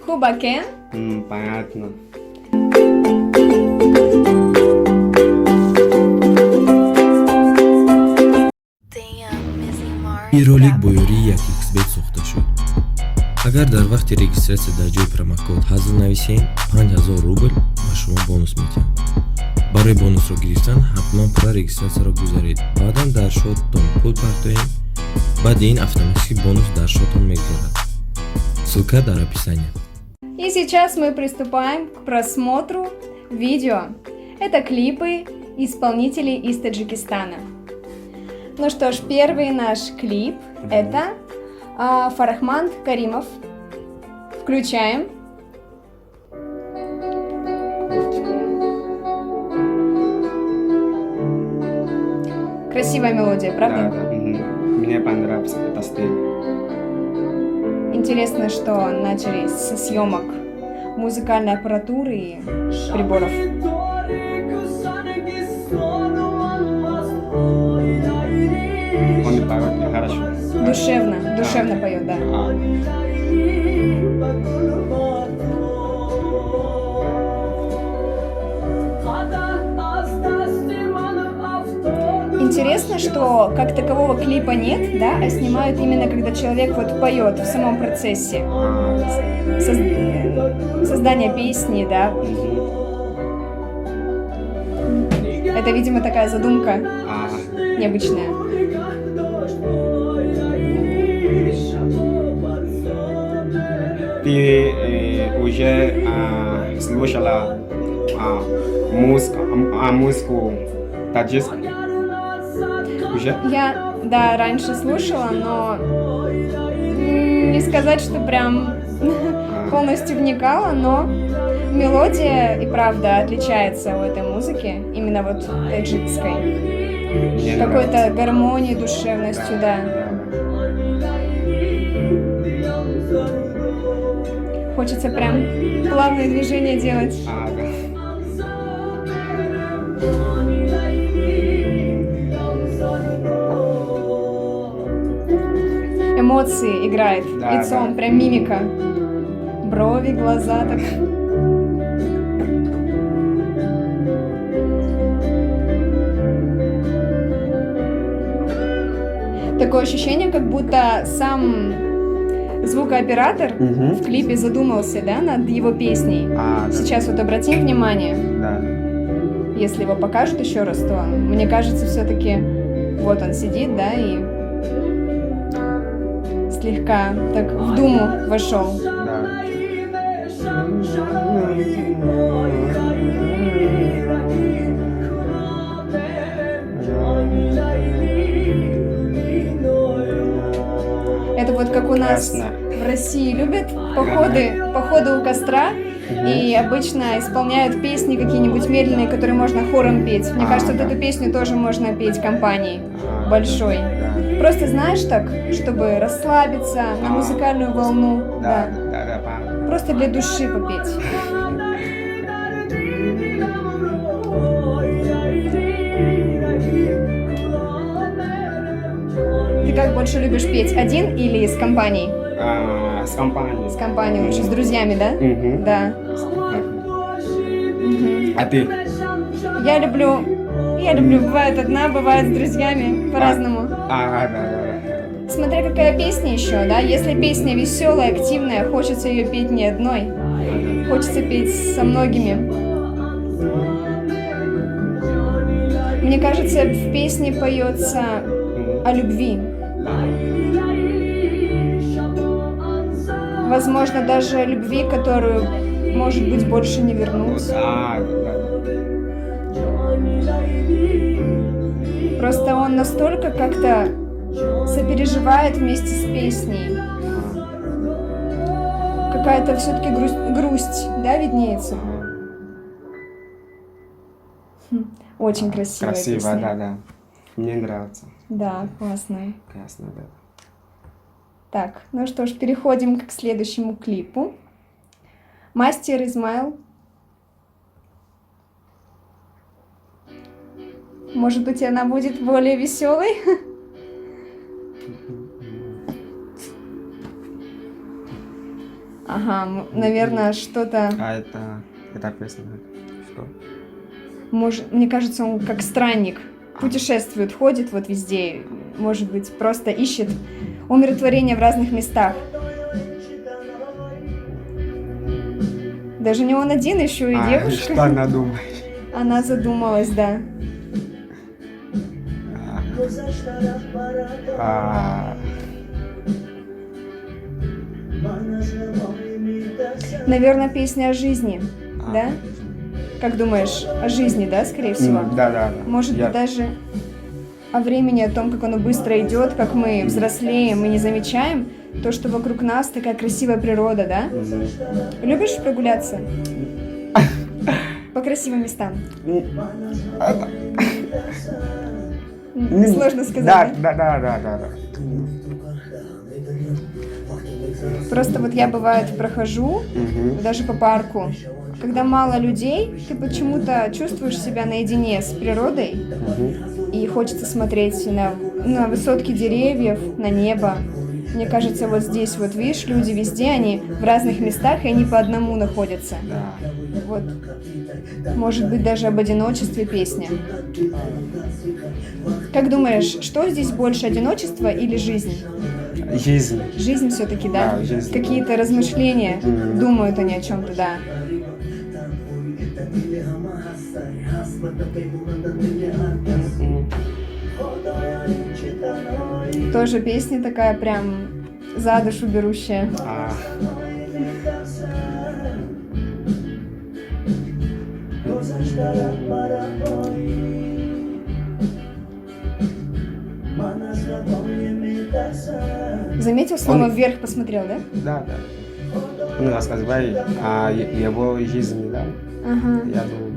Хубакен? Понятно. ин ролик бо ёрии як xbet сохта шуд. агар дар вақти регистратсия дар ҷои промокод ҳазл нависем 5000 рубл ба шумо бонус медиҳам. барои бонусро гирифтан ҳатман пурра регистратсияро гузаред. баъдан дар шоттон пул партоем. баъди ин автоматики бонус дар шотон мегузарад. ссылка дар описании. И сейчас мы приступаем к просмотру видео. Это клипы исполнителей из Таджикистана. Ну что ж, первый наш клип это Фарахман Каримов. Включаем. Красивая мелодия, правда? Да, да. Мне понравился этот стиль. Интересно, что начали со съемок музыкальной аппаратуры и приборов. Он поет хорошо. Душевно поет, да. Интересно, что как такового клипа нет, да, а снимают именно когда человек вот поет в самом процессе создания песни, да. Это, видимо, такая задумка необычная. Ты уже слушала музыку таджикскую? Уже? Я, да, раньше слушала, но не сказать, что прям полностью вникала, но мелодия и правда отличается у этой музыки, именно вот таджикской. Какой-то гармонией, душевностью, да. Хочется прям плавные движения делать. Да. Эмоции играет лицом, да. прям мимика. Брови, глаза так. Такое ощущение, как будто сам звукооператор в клипе задумался, да, над его песней. Да. Сейчас вот обратим внимание. Да. Если его покажут еще раз, то мне кажется, все-таки вот он сидит, да, и слегка так в думу вошел. Да. Это вот как у нас в России любят походы у костра, и обычно исполняют песни какие-нибудь медленные, которые можно хором петь. Мне кажется, вот эту песню тоже можно петь компанией большой. Просто знаешь так, чтобы расслабиться на музыкальную волну. Да. Просто для души попеть. Ты как больше любишь петь, один или с компанией? С компанией. С компанией лучше, с друзьями, да? Да. А ты? Я люблю, бывает одна, бывает с друзьями, по-разному. Да. Смотря какая песня еще, да? Если песня веселая, активная, хочется ее петь не одной. Хочется петь со многими. Мне кажется, в песне поется о любви. Возможно, даже о любви, которую, может быть, больше не вернуть. Просто он настолько как-то сопереживает вместе с песней. Какая-то все-таки грусть, да, виднеется? Очень красивая Красиво, песня. да. Мне нравится. Да, классно. Классно, да. Так, ну что ж, переходим к следующему клипу. Мастер Измаил. Может быть, она будет более веселой? Ага, наверное, что-то... А это песня. Что? Может, мне кажется, он как странник. Путешествует, ходит вот везде. Может быть, просто ищет умиротворение в разных местах. Даже не он один, еще и девушка. Что она думает? Она задумалась, да. Наверное, песня о жизни, да? Как думаешь, о жизни, да, скорее всего? Да. Может быть, даже о времени, о том, как оно быстро идет, как мы взрослеем и не замечаем то, что вокруг нас такая красивая природа, да? Любишь прогуляться? По красивым местам? Сложно сказать. Да. Просто вот я, бывает, прохожу, даже по парку. Когда мало людей, ты почему-то чувствуешь себя наедине с природой, и хочется смотреть на высотки деревьев, на небо. Мне кажется, вот здесь, вот видишь, люди везде, они в разных местах, и они по одному находятся. Вот. Может быть, даже об одиночестве песня. Как думаешь, что здесь больше, одиночество или жизнь? Жизнь. Жизнь все-таки, да? Да, жизнь. Какие-то размышления, думают они о чем-то, да. Тоже песня такая прям за душу берущая. Заметил, слово «вверх» посмотрел, да? Да. Он рассказывает о его жизни, да? Ага. Я думаю.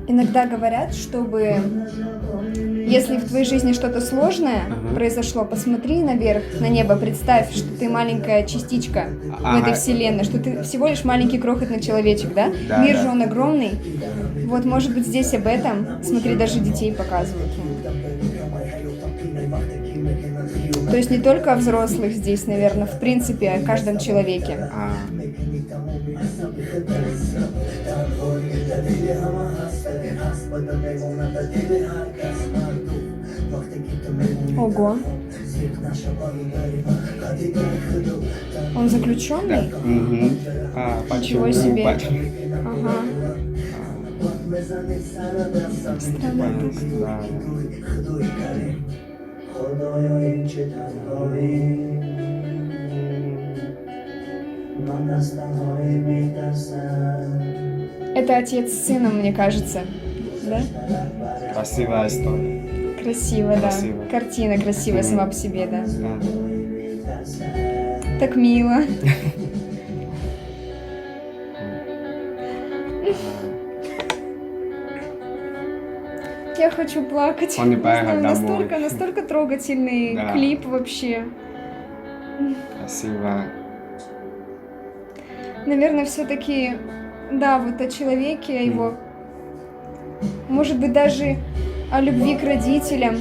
Иногда говорят, чтобы, если в твоей жизни что-то сложное произошло, посмотри наверх, на небо, представь, что ты маленькая частичка в этой вселенной, что ты всего лишь маленький крохотный человечек, да? Мир же он огромный. Вот, может быть, здесь об этом, смотри, даже детей показывают. То есть не только о взрослых здесь, наверное, в принципе, о каждом человеке. Ого. Он заключенный? Ничего себе. Ага. Странный дух. Это отец с сыном, мне кажется, да? Красивая история. Красиво, да. Красиво. Картина красивая сама по себе, да. Так мило. Я хочу плакать. Он не поехал знаю, домой. настолько трогательный клип вообще. Красиво. Наверное, все-таки, да, вот о человеке, о его, может быть, даже о любви к родителям.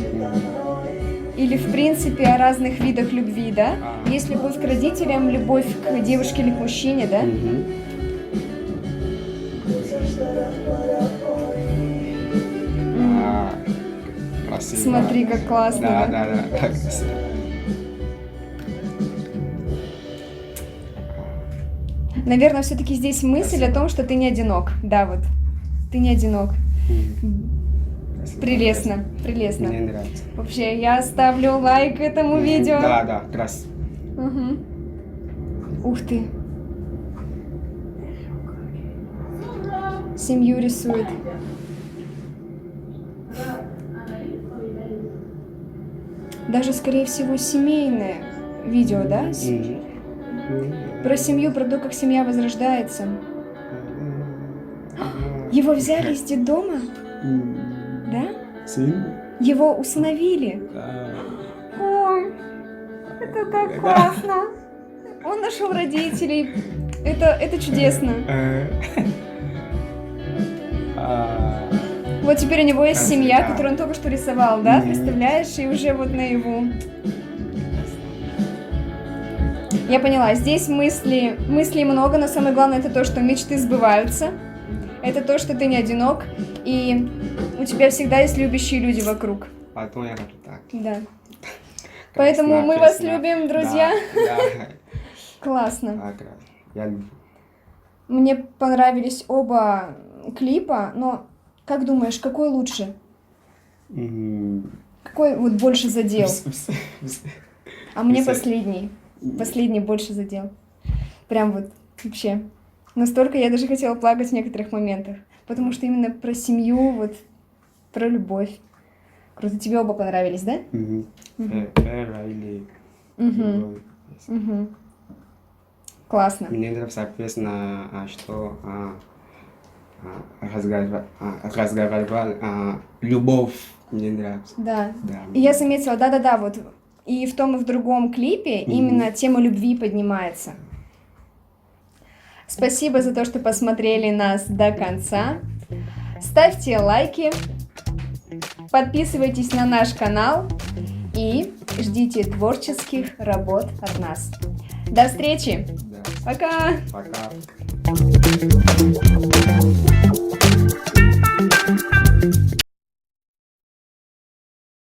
Или, в принципе, о разных видах любви, да? Есть любовь к родителям, любовь к девушке или к мужчине, да? Красиво. Смотри, как классно, да? Да, красиво. Наверное, все-таки здесь мысль о том, что ты не одинок. Да, вот. Ты не одинок. Прелестно, прелестно. Мне нравится. Вообще, я ставлю лайк этому видео. Да, красиво. Ух ты. Семью рисует. Даже, скорее всего, семейное видео, да? Про семью, про то, как семья возрождается. Его взяли из детдома? Да? Сын? Его усыновили? Ой, это так классно. Он нашел родителей. Это чудесно. Вот теперь у него есть Кажется, семья, да. которую он только что рисовал, да? Мгм. Представляешь? И уже вот наяву. Я поняла, здесь мыслей много, но самое главное это то, что мечты сбываются. Это то, что ты не одинок, и у тебя всегда есть любящие люди вокруг. Поэтому я говорю так. Да. Поэтому мы вас любим, друзья. Да, Классно. да. Я люблю. Мне понравились оба клипа, но как думаешь, какой лучше? М, Какой вот больше задел? вс- вс- А мне Все. последний. Последний больше задел. Прям вот вообще. Настолько я даже хотела плакать в некоторых моментах. Потому что именно про семью, вот про любовь. Круто. Тебе оба понравились, да? Мгм. Мгм. Эра или Мгм. другой. Мгм. Классно. Мне нравится песня, что разговаривал, любовь мне нравится. Да. Да. И я заметила, да-да-да, вот и в том, и в другом клипе именно тема любви поднимается. Спасибо за то, что посмотрели нас до конца. Ставьте лайки, подписывайтесь на наш канал и ждите творческих работ от нас. До встречи! Да. Пока! Пока.